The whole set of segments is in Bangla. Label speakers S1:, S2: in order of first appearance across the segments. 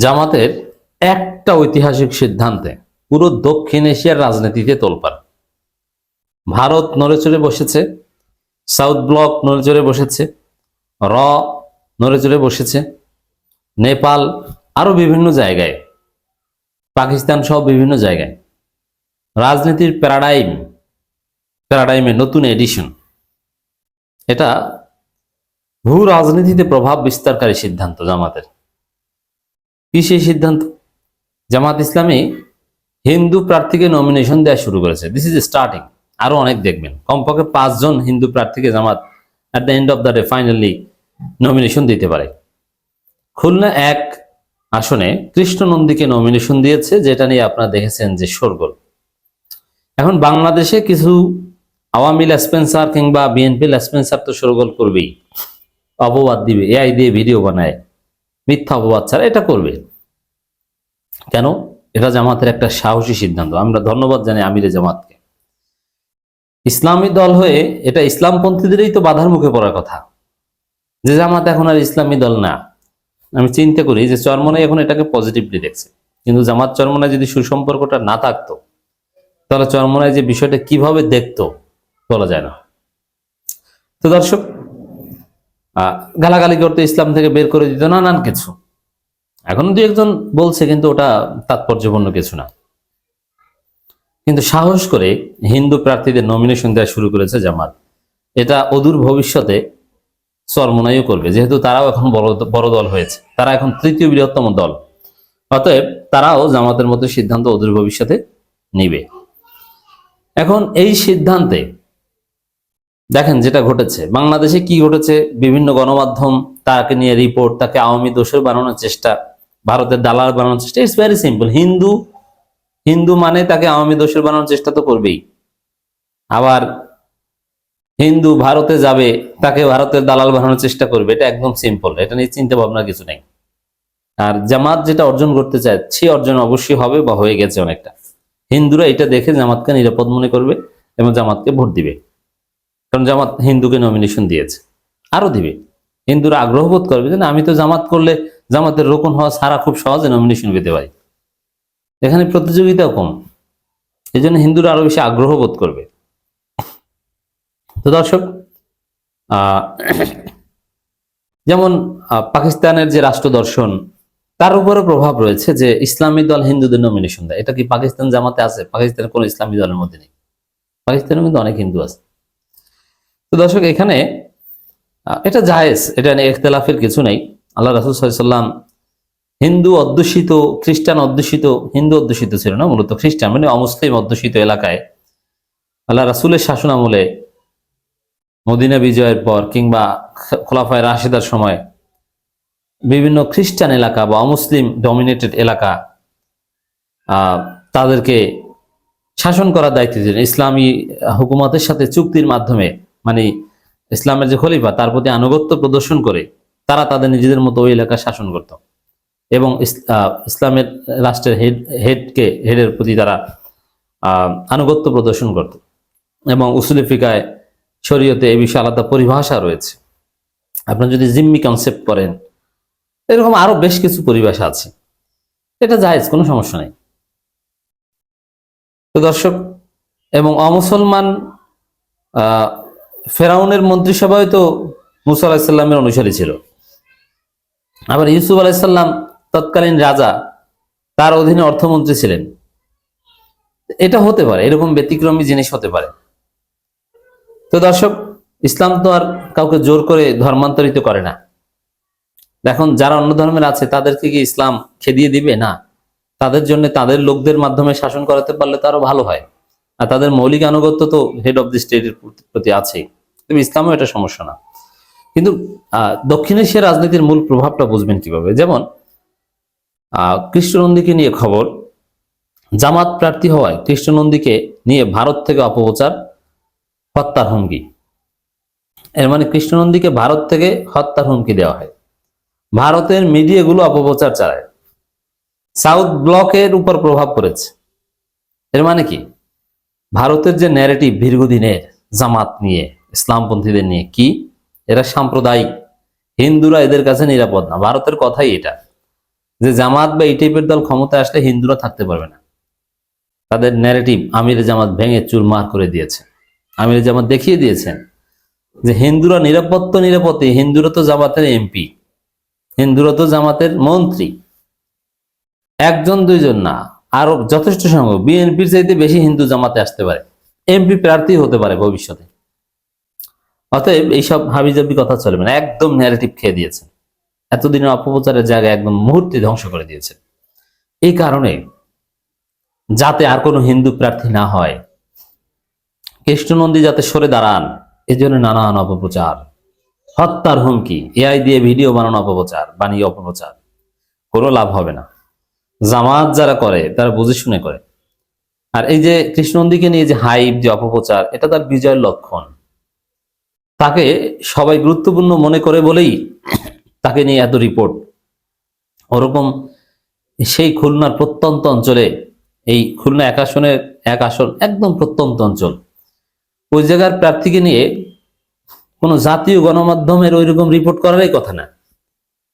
S1: জামাতের একটা ঐতিহাসিক সিদ্ধান্তে পুরো দক্ষিণ এশিয়ার রাজনীতিতে তোলপাড়। ভারত নড়েচড়ে বসেছে, সাউথ ব্লক নড়েচড়ে বসেছে, র নড়েচড়ে বসেছে, নেপাল, আরো বিভিন্ন জায়গায়, পাকিস্তান সহ বিভিন্ন জায়গায় রাজনীতির প্যারাডাইমে নতুন এডিশন। এটা ভূ রাজনীতিতে প্রভাব বিস্তারকারী সিদ্ধান্ত জামাতের। কি সেই সিদ্ধান্ত? জামাত ইসলামী হিন্দু প্রার্থীকে নমিনেশন দেওয়া শুরু করেছে। This is starting. আরো অনেক দেখবেন, কমপক্ষে 5 জন হিন্দু প্রার্থীকে Jamaat at the end of the day finally nomination দিতে পারে। খুলনা 1 আসনে কৃষ্ণ নন্দীকে নমিনেশন দিয়েছে, যেটা নিয়ে আপনারা দেখেছেন যে শোরগোল। এখন বাংলাদেশে কিছু আওয়ামী লেসপেন্সার কিংবা বিএনপি লেসপেন্সার তো শোরগোল করবেই, অপবাদ দিবে, এআই দিয়ে ভিডিও বানায়, মিথ্যা অপবাদ ছাড়া এটা করবে। কেন? এটা জামাতের একটা সাহসী সিদ্ধান্ত। আমরা ধন্যবাদ জানাই আমিরে জামাতকে। ইসলামী দল হয়ে এটা ইসলামপন্থীদেরই তো বাধার মুখে পড়ার কথা, যে জামাত এখন আর ইসলামী দল না। আমি চিন্তা করি যে চরমনাই এখন এটাকে পজিটিভলি দেখছে, কিন্তু জামাত চরমনায় যদি সুসম্পর্কটা না থাকতো তাহলে চরমনায় যে বিষয়টা কিভাবে দেখতো বলা যায় না। তো দর্শক, গালাগালি করতে, ইসলাম থেকে বের করে দিত, নানান কিছু। এখন 2-1 বলছে, কিন্তু ওটা তাৎপর্যপূর্ণ কিছু না। কিন্তু সাহস করে হিন্দু প্রার্থীদের নমিনেশন দেওয়া শুরু করেছে জামাত। এটা অদূর ভবিষ্যতে চরমনাইও করবে, যেহেতু তারাও এখন বড় দল হয়েছে, তারা এখন 3য় বৃহত্তম দল। অতএব তারাও জামাতের মতো সিদ্ধান্ত অদূর ভবিষ্যতে নিবে। এখন এই সিদ্ধান্তে দেখেন যেটা ঘটেছে বাংলাদেশে, কি ঘটেছে, বিভিন্ন গণমাধ্যম তাকে নিয়ে রিপোর্ট, তাকে আওয়ামী দোসর বানানোর চেষ্টা, ভারতের দালাল বানানোর চেষ্টা। It's very simple. হিন্দু মানে তাকে আওয়ামী দোসর বানানোর চেষ্টা তো করবেই। আবার হিন্দু ভারতে যাবে, তাকে ভারতের দালাল বানানোর চেষ্টা করবে। এটা একদম সিম্পল, এটা নিয়ে চিন্তা ভাবনার কিছু নেই। আর জামাত যেটা অর্জন করতে চায়, সে অর্জন অবশ্যই হবে বা হয়ে গেছে অনেকটা। হিন্দুরা এটা দেখে জামাতকে নিরাপদ মনে করবে এবং জামাতকে ভোট দিবে, কারণ জামাত হিন্দুকে নমিনেশন দিয়েছে, আরো দিবে। হিন্দুরা আগ্রহ বোধ করবে যে না, আমি তো জামাত করলে জামাতের রোকন হওয়া ছাড়া খুব সহজে নমিনেশন পেতে পারি। এখানে প্রতিযোগিতাও কম, এই জন্য হিন্দুরা আরো বেশি আগ্রহ বোধ করবে। তো দর্শক, যেমন পাকিস্তানের যে রাষ্ট্র দর্শন, তার উপরে প্রভাব রয়েছে যে ইসলামী দল হিন্দুদের নমিনেশন দেয়। এটা কি পাকিস্তান জামাতে আছে? পাকিস্তানের কোন ইসলামী দলের মধ্যে নেই। পাকিস্তানের কিন্তু অনেক হিন্দু আছে। তো দর্শক, এখানে এটা জায়েজ, এটা নিয়ে ইখতিলাফের কিছু নেই। আল্লাহ রাসূল সাল্লাল্লাহু আলাইহি ওয়াসাল্লাম হিন্দু অধ্যুষিত, খ্রিস্টান অধ্যুষিত, হিন্দু অধ্যুষিত ছিল না, মূলত খ্রিস্টান মানে অমুসলিম অধ্যুষিত এলাকায় আল্লাহ রাসূলের শাসন আমলে, মদিনা বিজয়ের পর কিংবা খোলাফায়ে রাশিদার সময় বিভিন্ন খ্রিস্টান এলাকা বা অমুসলিম ডমিনেটেড এলাকা, তাদেরকে শাসন করার দায়িত্ব দিলেন ইসলামী হুকুমতের সাথে চুক্তির মাধ্যমে। মানে ইসলামের যে খলিফা, তার প্রতি আনুগত্য প্রদর্শন করে তারা তাদের নিজেদের মতো ওই এলাকা শাসন করত এবং ইসলামের রাষ্ট্রের হেডের প্রতি তারা আনুগত্য প্রদর্শন করত। এবং উসুলে ফিকায়, শরীয়তে এই বিষয়ে আলাদা পরিভাষা রয়েছে। আপনার যদি জিম্মি কনসেপ্ট করেন, এরকম আরো বেশ কিছু পরিভাষা আছে। এটা জায়েজ, কোনো সমস্যা নেই। তো দর্শক, এবং অমুসলমান ফেরাউনের মন্ত্রিসভায় তো মুসা আলাইহিস সালামের অনুসারী ছিল। আবার ইউসুফ আলাইহিস সালাম তৎকালীন রাজা, তার অধীনে অর্থমন্ত্রী ছিলেন। এটা হতে পারে, এরকম ব্যতিক্রমী জিনিস হতে পারে। তো দর্শক, ইসলাম তো আর কাউকে জোর করে ধর্মান্তরিত করে না। দেখুন, যারা অন্য ধর্মের আছে তাদেরকে কি ইসলাম খেদিয়ে দিবে? না। তাদের জন্য তাদের লোকদের মাধ্যমে শাসন করাতে পারলে তো আরো ভালো হয়। আর তাদের মৌলিক আনুগত্য তো হেড অফ দি স্টেটের প্রতি আছেই। তবে ইসলামও এটা সমস্যা না। কিন্তু দক্ষিণ এশিয়ার রাজনীতির মূল প্রভাবটা বুঝবেন কিভাবে? যেমন কৃষ্ণনন্দীকে নিয়ে খবর, জামাত প্রার্থী হওয়ায় কৃষ্ণনন্দীকে নিয়ে ভারত থেকে অপপ্রচার, হত্যার হুমকি। এর মানে কৃষ্ণনন্দীকে ভারত থেকে হত্যার হুমকি দেওয়া হয়। ভারতের মিডিয়াগুলো অপপ্রচার চালায়, সাউথ ব্লকের উপর প্রভাব পড়েছে। এর মানে কি? ভারতের যে ন্যারেটিভ দীর্ঘদিনের জামাত নিয়ে, ইসলামপন্থীদের নিয়ে, কি এরা সাম্প্রদায়িক, হিন্দুরা এদের কাছে নিরাপদ না, ভারতের কথাই এটা। যে জামাত বা এই টাইপের দল ক্ষমতায় আসলে হিন্দুরা থাকতে পারবে না। তাদের ন্যারেটিভ আমির জামাত ভেঙে চুরমার করে দিয়েছে। আমির জামাত দেখিয়ে দিয়েছেন যে হিন্দুরা নিরাপত্তা, হিন্দুরা তো জামাতের এমপি, হিন্দুরা তো জামাতের মন্ত্রী, একজন দুইজন না, আরো যথেষ্ট সংখ্যক, বিএনপির চাইতে বেশি হিন্দু জামাতে আসতে পারে, এমপি প্রার্থী হতে পারে ভবিষ্যতে। অতএব এইসব হাবিজাবি কথা চলবে না, একদম ন্যারেটিভ খেয়ে দিয়েছে। এতদিনের অপপ্রচারের জায়গায় একদম মুহূর্তে ধ্বংস করে দিয়েছে। এই কারণে যাতে আর কোনো হিন্দু প্রার্থী না হয়, কৃষ্ণনন্দী যাতে সরে দাঁড়ান, এই জন্য নানান অপপ্রচার, হত্যার হুমকি, এআই দিয়ে ভিডিও বানানো অপপ্রচার, বানিয়ে অপপ্রচার, কোনো লাভ হবে না। জামাত যারা করে তারা বুঝে শুনে করে। আর এই যে কৃষ্ণনন্দীকে নিয়ে যে হাইপ, যে অপপ্রচার, এটা তার বিজয়ের লক্ষণ। তাকে সবাই গুরুত্বপূর্ণ মনে করে বলেই তাকে নিয়ে এত রিপোর্ট। ওরকম সেই খুলনার প্রত্যন্ত অঞ্চলে, এই খুলনা এক আসন একদম প্রত্যন্ত অঞ্চল, ওই জায়গার প্রার্থীকে নিয়ে কোনো জাতীয় গণমাধ্যমের ওইরকম রিপোর্ট করারই কথা না।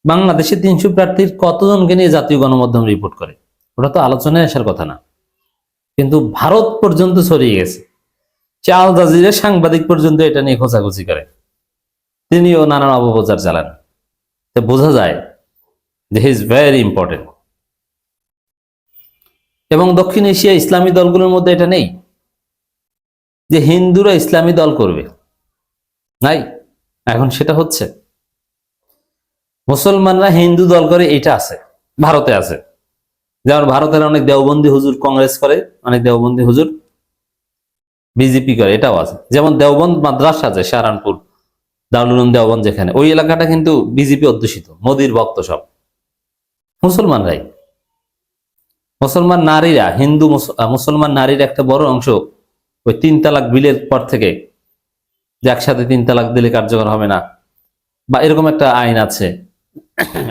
S1: বাংলাদেশে 300 প্রার্থীর কতজনকে নিয়ে জাতীয় গণমাধ্যম রিপোর্ট করে? ওটা তো আলোচনায় আসার কথা না। কিন্তু ভারত পর্যন্ত ছড়িয়ে গেছে, আল জাজিরা সাংবাদিক পর্যন্ত এটা নিয়ে খোঁচাখুচি করে, তিনিও নানান অপপ্রচার চালান। তো বোঝা যায় যে হি ইজ ভেরি ইম্পর্টেন্ট। এবং দক্ষিণ এশিয়া ইসলামী দলগুলোর মধ্যে এটা নেই যে হিন্দুরা ইসলামী দল করবে, নাই। এখন সেটা হচ্ছে মুসলমানরা হিন্দু দল করে, এটা আছে, ভারতে আছে। যেমন ভারতের অনেক দেওবন্দি হুজুর কংগ্রেস করে, অনেক দেওবন্দি হুজুর বিজেপি করে, এটাও আছে। যেমন দেওবন্দ মাদ্রাসা আছে সাহারানপুর, দারুল উলুম দেওবন্দ, যেখানে ওই এলাকাটা কিন্তু বিজেপি অধ্যুষিত, মোদির ভক্ত সব মুসলমানরাই। মুসলমান নারীরা, হিন্দু মুসলমান নারীর একটা বড় অংশ ওই 3 তালাক বিলের পর থেকে, যে একসাথে 3 তালাক দিলে কার্যকর হবে না, বা এরকম একটা আইন আছে,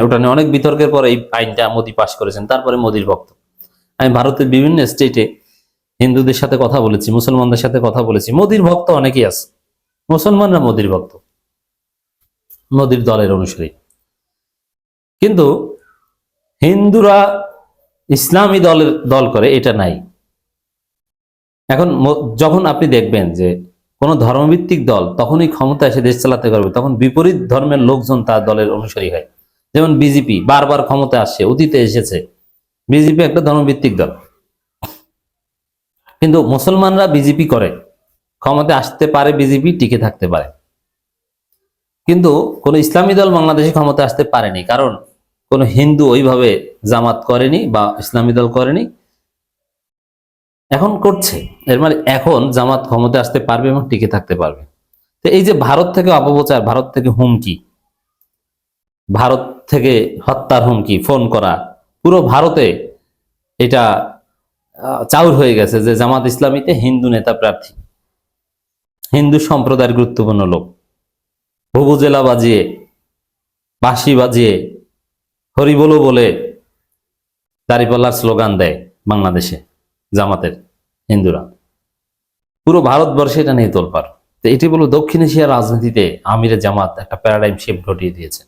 S1: ওটা নিয়ে অনেক বিতর্কের পরে এই আইনটা মোদি পাশ করেছেন, তারপরে মোদির ভক্ত। আমি ভারতের বিভিন্ন স্টেটে হিন্দুদের সাথে কথা বলেছি, মুসলমানদের সাথে কথা বলেছি, মোদির ভক্ত অনেকেই আছে। মুসলমানরা মোদির ভক্ত, মোদির দলের অনুসারী। কিন্তু হিন্দুরা ইসলামী দল করে, এটা নাই। এখন যখন আপনি দেখবেন যে কোন ধর্মভিত্তিক দল তখনই ক্ষমতা এসে দেশ চালাতে পারবে, তখন বিপরীত ধর্মের লোকজন তার দলের অনুসারী হয়। যেমন বিজেপি বারবার ক্ষমতা আসছে, অতীতে এসেছে, বিজেপি একটা ধর্মভিত্তিক দল, কিন্তু মুসলমানরা বিজেপি করে, ক্ষমতা আসতে পারে, বিজেপি টিকে থাকতে পারে। কিন্তু কোন ইসলামী দল বাংলাদেশে ক্ষমতা আসতে পারেনি, কারণ কোন হিন্দু ওইভাবে জামাত করেনি বা ইসলামী দল করেনি। এখন করছে, এর মানে এখন জামাত ক্ষমতা আসতে পারবে এবং টিকে থাকতে পারবে। তো এই যে ভারত থেকে অপপ্রচার, ভারত থেকে হুমকি, ভারত থেকে হত্যার হুমকি, ফোন করা, পুরো ভারতে এটা চাউর হয়ে গেছে যে জামাত ইসলামীতে হিন্দু নেতা প্রার্থী, হিন্দু সম্প্রদায়ের গুরুত্বপূর্ণ লোক, ভুবুজেলা বাজিয়ে, বাঁশি বাজিয়ে, হরিবোলো বলে দাঁড়িপাল্লার স্লোগান দেয় বাংলাদেশে জামাতের হিন্দুরা, পুরো ভারতবর্ষে এটা নিয়ে তোলপাড়। তো এটি বলো দক্ষিণ এশিয়ার রাজনীতিতে আমিরে জামাত একটা প্যারাডাইম শিফট ঘটিয়ে দিয়েছে।